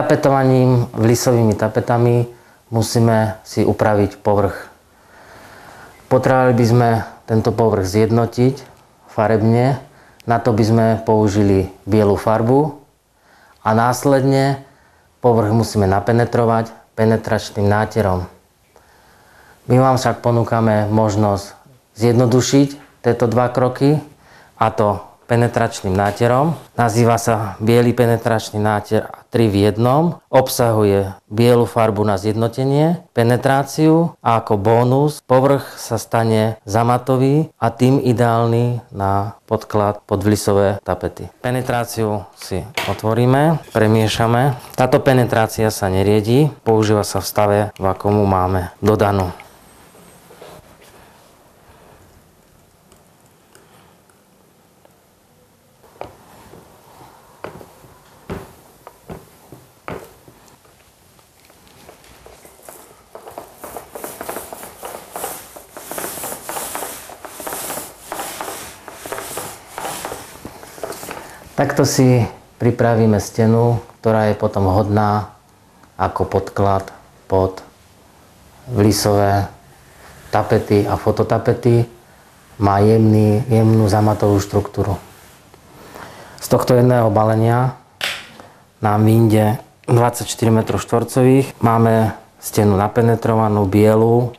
Vytapetovaním vlisovými tapetami musíme si upraviť povrch. Potrebovali by sme tento povrch zjednotiť farebne. Na to by sme použili bielu farbu a následne povrch musíme napenetrovať penetračným náterom. My vám však ponúkame možnosť zjednodušiť tieto dva kroky, a to penetračným náterom. Nazýva sa biely penetračný náter 3 v 1. Obsahuje bielu farbu na zjednotenie, penetráciu a ako bónus povrch sa stane zamatový a tým ideálny na podklad pod vlisové tapety. Penetráciu si otvoríme, premiešame. Táto penetrácia sa neriedi, používa sa v stave, v akom máme dodanú. Takto si pripravíme stenu, ktorá je potom vhodná ako podklad pod vlisové tapety a fototapety. Má jemnú zamatovú štruktúru. Z tohto jedného balenia nám vyjde 24 m2. Máme stenu napenetrovanú, bielu,